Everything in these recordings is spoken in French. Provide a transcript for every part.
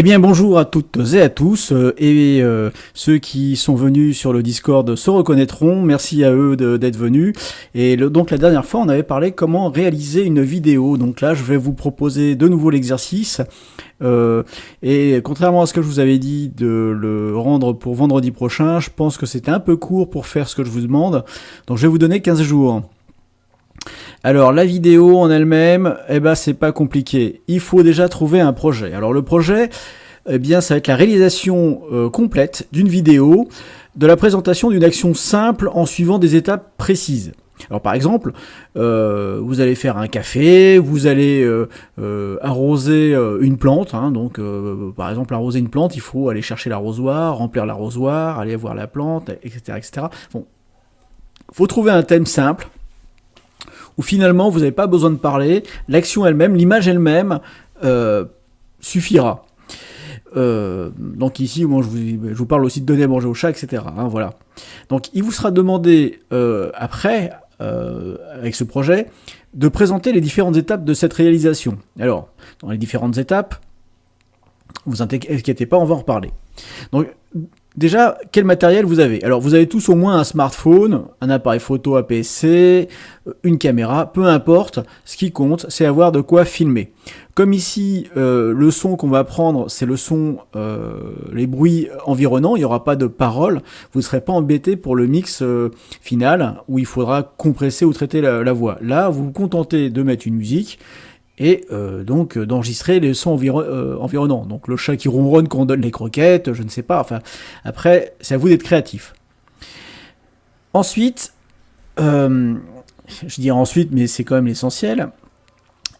Eh bien bonjour à toutes et à tous, ceux qui sont venus sur le Discord se reconnaîtront, merci à eux d'être venus. Donc la dernière fois on avait parlé comment réaliser une vidéo, donc là je vais vous proposer de nouveau l'exercice. Et contrairement à ce que je vous avais dit de le rendre pour vendredi prochain, je pense que c'était un peu court pour faire ce que je vous demande, donc je vais vous donner 15 jours. Alors la vidéo en elle-même, c'est pas compliqué. Il faut déjà trouver un projet. Alors le projet, ça va être la réalisation complète d'une vidéo, de la présentation d'une action simple en suivant des étapes précises. Alors par exemple, vous allez faire un café, vous allez arroser une plante, donc par exemple arroser une plante, il faut aller chercher l'arrosoir, remplir l'arrosoir, aller voir la plante, etc. etc. Bon, faut trouver un thème simple, où finalement vous n'avez pas besoin de parler, l'action elle-même, l'image elle-même suffira. Donc ici, moi, je vous parle aussi de donner à manger au chat, etc. Voilà. Donc il vous sera demandé après, avec ce projet, de présenter les différentes étapes de cette réalisation. Alors, dans les différentes étapes, vous inquiétez pas, on va en reparler. Donc déjà, quel matériel vous avez? Alors, vous avez tous au moins un smartphone, un appareil photo APS-C, une caméra, peu importe. Ce qui compte, c'est avoir de quoi filmer. Comme ici, le son qu'on va prendre, c'est le son, les bruits environnants. Il n'y aura pas de paroles. Vous ne serez pas embêté pour le mix final, où il faudra compresser ou traiter la voix. Là, vous vous contentez de mettre une musique, et donc d'enregistrer les sons environnants. Donc le chat qui ronronne quand on donne les croquettes, je ne sais pas, enfin, après, c'est à vous d'être créatif. Ensuite, je dirais ensuite, mais c'est quand même l'essentiel,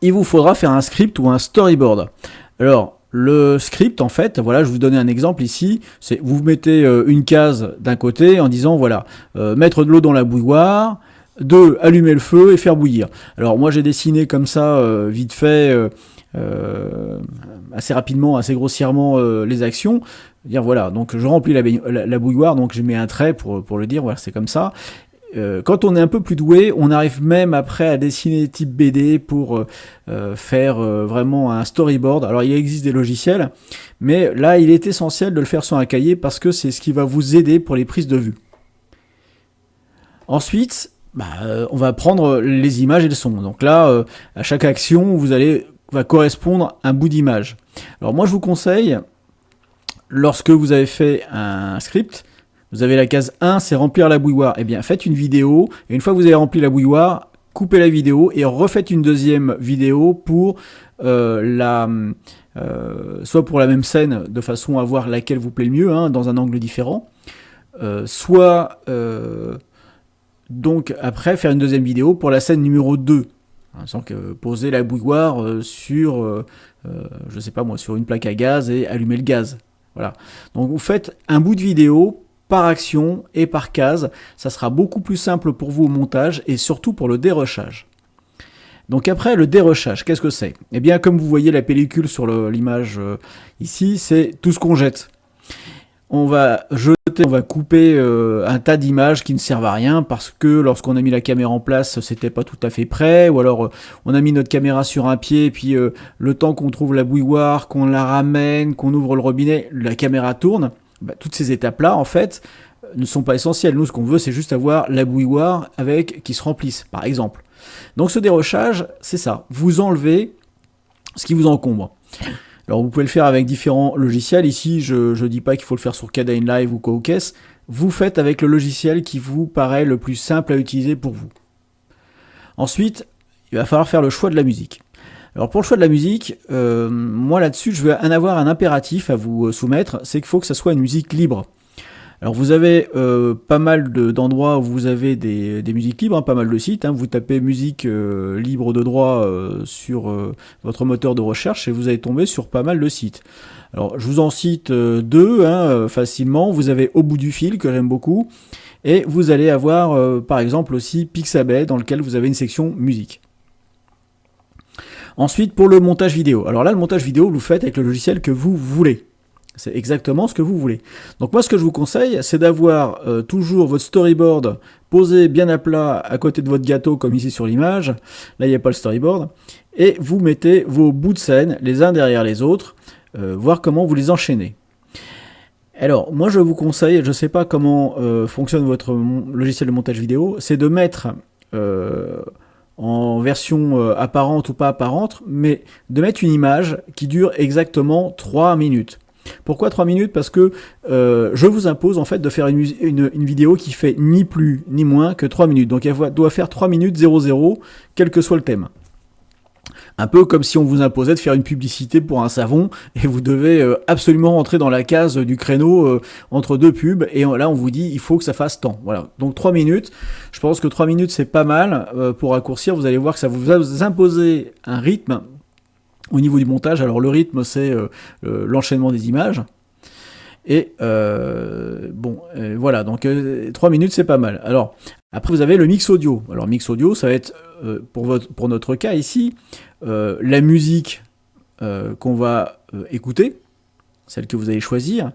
il vous faudra faire un script ou un storyboard. Alors, le script, en fait, voilà, je vous donne un exemple ici, c'est vous mettez une case d'un côté en disant, voilà, mettre de l'eau dans la bouilloire, 2. Allumer le feu et faire bouillir. Alors moi j'ai dessiné comme ça, vite fait, assez rapidement, assez grossièrement les actions. Dire voilà, donc je remplis la bouilloire, donc je mets un trait pour le dire, voilà, c'est comme ça. Quand on est un peu plus doué, on arrive même après à dessiner type BD pour faire vraiment un storyboard. Alors il existe des logiciels, mais là il est essentiel de le faire sur un cahier parce que c'est ce qui va vous aider pour les prises de vue. Ensuite, on va prendre les images et le son. Donc là, à chaque action, va correspondre un bout d'image. Alors moi, je vous conseille, lorsque vous avez fait un script, vous avez la case 1, c'est remplir la bouilloire. Eh bien, faites une vidéo, et une fois que vous avez rempli la bouilloire, coupez la vidéo et refaites une deuxième vidéo pour soit pour la même scène, de façon à voir laquelle vous plaît le mieux, dans un angle différent, soit... donc après faire une deuxième vidéo pour la scène numéro 2, sans que poser la bouilloire sur je sais pas moi, sur une plaque à gaz et allumer le gaz. Voilà. Donc vous faites un bout de vidéo par action et par case, ça sera beaucoup plus simple pour vous au montage et surtout pour le dérushage. Donc après le dérushage, qu'est-ce que c'est? Eh bien comme vous voyez la pellicule sur l'image ici, c'est tout ce qu'on jette. On va jeter, on va couper un tas d'images qui ne servent à rien parce que lorsqu'on a mis la caméra en place, c'était pas tout à fait prêt, ou alors on a mis notre caméra sur un pied, et puis le temps qu'on trouve la bouilloire, qu'on la ramène, qu'on ouvre le robinet, la caméra tourne. Toutes ces étapes-là, en fait, ne sont pas essentielles. Nous, ce qu'on veut, c'est juste avoir la bouilloire qui se remplisse, par exemple. Donc ce dérushage, c'est ça. Vous enlevez ce qui vous encombre. Alors vous pouvez le faire avec différents logiciels. Ici, je ne dis pas qu'il faut le faire sur Kdenlive Live ou Cowcase. Vous faites avec le logiciel qui vous paraît le plus simple à utiliser pour vous. Ensuite, il va falloir faire le choix de la musique. Alors pour le choix de la musique, moi là-dessus, je vais avoir un impératif à vous soumettre, c'est qu'il faut que ça soit une musique libre. Alors vous avez pas mal d'endroits où vous avez des musiques libres, pas mal de sites. Vous tapez musique libre de droit sur votre moteur de recherche et vous allez tomber sur pas mal de sites. Alors je vous en cite deux facilement. Vous avez Au bout du fil que j'aime beaucoup et vous allez avoir par exemple aussi Pixabay dans lequel vous avez une section musique. Ensuite pour le montage vidéo. Alors là le montage vidéo vous le faites avec le logiciel que vous voulez. C'est exactement ce que vous voulez. Donc moi ce que je vous conseille, c'est d'avoir toujours votre storyboard posé bien à plat à côté de votre gâteau comme ici sur l'image. Là il n'y a pas le storyboard. Et vous mettez vos bouts de scène les uns derrière les autres. voir comment vous les enchaînez. Alors, moi je vous conseille, je ne sais pas comment fonctionne votre logiciel de montage vidéo, c'est de mettre en version apparente ou pas apparente, mais de mettre une image qui dure exactement 3 minutes. Pourquoi 3 minutes? Parce que je vous impose en fait de faire une vidéo qui fait ni plus ni moins que 3 minutes. Donc elle doit faire 3 minutes 00, quel que soit le thème. Un peu comme si on vous imposait de faire une publicité pour un savon et vous devez absolument rentrer dans la case du créneau entre deux pubs et là on vous dit il faut que ça fasse tant. Voilà. Donc 3 minutes, je pense que 3 minutes c'est pas mal pour raccourcir. Vous allez voir que ça vous imposer un rythme au niveau du montage. Alors le rythme c'est l'enchaînement des images. Et voilà, donc 3 minutes c'est pas mal. Alors après vous avez le mix audio. Alors mix audio ça va être pour notre cas ici la musique qu'on va écouter, celle que vous allez choisir.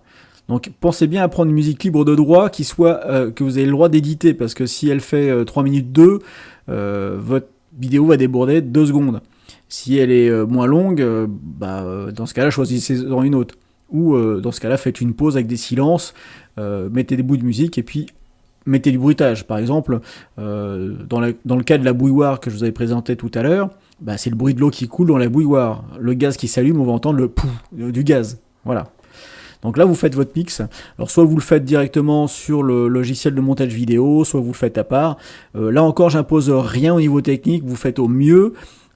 Donc pensez bien à prendre une musique libre de droit qui soit que vous avez le droit d'éditer, parce que si elle fait 3 minutes 2, votre vidéo va déborder 2 secondes. Si elle est moins longue, dans ce cas-là choisissez-en une autre. Ou dans ce cas-là faites une pause avec des silences, mettez des bouts de musique et puis mettez du bruitage. Par exemple, dans le cas de la bouilloire que je vous avais présenté tout à l'heure, c'est le bruit de l'eau qui coule dans la bouilloire. Le gaz qui s'allume, on va entendre le pouf du gaz. Voilà. Donc là, vous faites votre mix. Alors soit vous le faites directement sur le logiciel de montage vidéo, soit vous le faites à part. Là encore, j'impose rien au niveau technique. Vous faites au mieux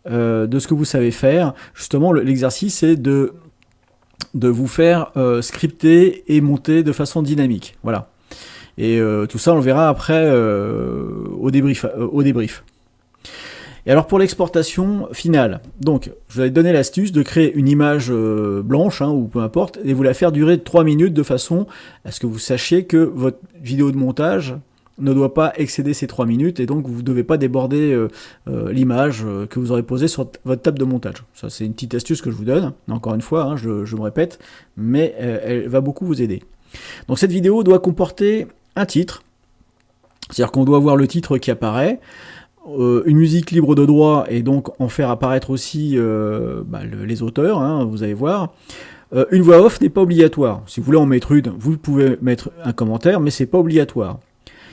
de ce que vous savez faire. Justement, l'exercice c'est de vous faire scripter et monter de façon dynamique. Voilà. Et tout ça, on le verra après au débrief. Et alors pour l'exportation finale, donc je vous ai donné l'astuce de créer une image blanche ou peu importe, et vous la faire durer 3 minutes de façon à ce que vous sachiez que votre vidéo de montage ne doit pas excéder ces 3 minutes, et donc vous ne devez pas déborder l'image que vous aurez posée sur votre table de montage. Ça c'est une petite astuce que je vous donne, encore une fois, je me répète, mais elle va beaucoup vous aider. Donc cette vidéo doit comporter un titre, c'est-à-dire qu'on doit voir le titre qui apparaît, une musique libre de droit et donc en faire apparaître aussi les auteurs, vous allez voir. Une voix off n'est pas obligatoire. Si vous voulez en mettre une, vous pouvez mettre un commentaire, mais c'est pas obligatoire.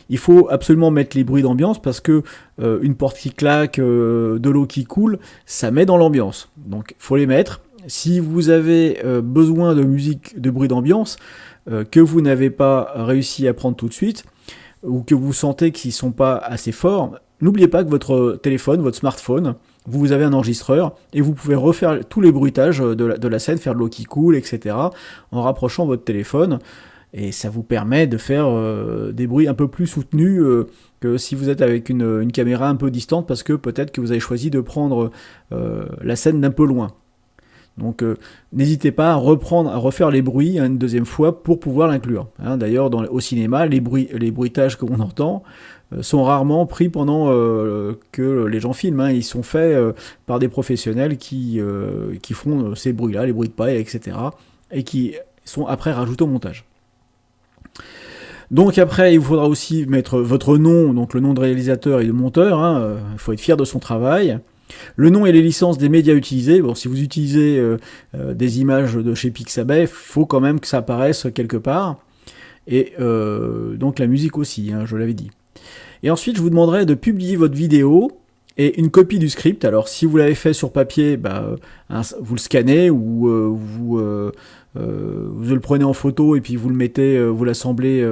Il faut absolument mettre les bruits d'ambiance parce que une porte qui claque, de l'eau qui coule, ça met dans l'ambiance. Donc il faut les mettre. Si vous avez besoin de musique, de bruit d'ambiance, que vous n'avez pas réussi à prendre tout de suite, ou que vous sentez qu'ils ne sont pas assez forts, n'oubliez pas que votre téléphone, votre smartphone, vous avez un enregistreur et vous pouvez refaire tous les bruitages de la scène, faire de l'eau qui coule, etc. en rapprochant votre téléphone. Et ça vous permet de faire des bruits un peu plus soutenus que si vous êtes avec une caméra un peu distante, parce que peut-être que vous avez choisi de prendre la scène d'un peu loin. Donc n'hésitez pas à refaire les bruits une deuxième fois pour pouvoir l'inclure. D'ailleurs, au cinéma, les bruitages que l'on entend sont rarement pris pendant que les gens filment. Ils sont faits par des professionnels qui font ces bruits-là, les bruits de paille, etc. et qui sont après rajoutés au montage. Donc après, il vous faudra aussi mettre votre nom, donc le nom de réalisateur et de monteur. Il faut être fier de son travail. Le nom et les licences des médias utilisés. Bon, si vous utilisez des images de chez Pixabay, il faut quand même que ça apparaisse quelque part. Et donc la musique aussi, je l'avais dit. Et ensuite, je vous demanderai de publier votre vidéo et une copie du script. Alors, si vous l'avez fait sur papier, vous le scannez ou vous le prenez en photo et puis vous le mettez, vous l'assemblez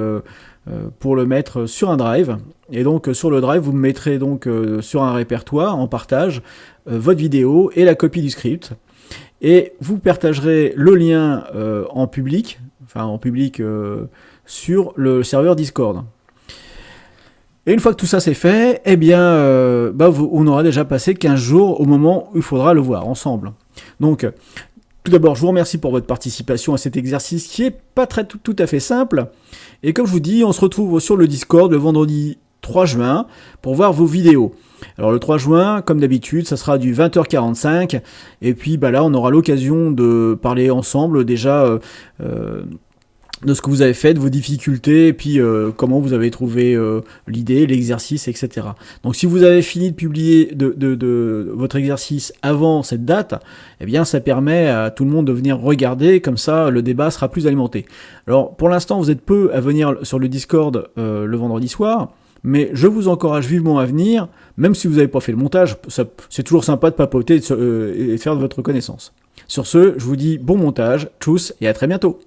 pour le mettre sur un drive. Et donc sur le drive, vous mettrez donc sur un répertoire en partage votre vidéo et la copie du script. Et vous partagerez le lien en public sur le serveur Discord. Et une fois que tout ça c'est fait, on aura déjà passé 15 jours au moment où il faudra le voir ensemble. Donc, tout d'abord, je vous remercie pour votre participation à cet exercice qui est pas tout à fait simple. Et comme je vous dis, on se retrouve sur le Discord le vendredi 3 juin pour voir vos vidéos. Alors le 3 juin, comme d'habitude, ça sera du 20h45. Et puis là, on aura l'occasion de parler ensemble déjà de ce que vous avez fait, de vos difficultés, et puis comment vous avez trouvé l'idée, l'exercice, etc. Donc si vous avez fini de publier de votre exercice avant cette date, eh bien ça permet à tout le monde de venir regarder, comme ça le débat sera plus alimenté. Alors pour l'instant vous êtes peu à venir sur le Discord le vendredi soir, mais je vous encourage vivement à venir, même si vous n'avez pas fait le montage, c'est toujours sympa de papoter et de faire de votre connaissance. Sur ce, je vous dis bon montage, tchuss et à très bientôt.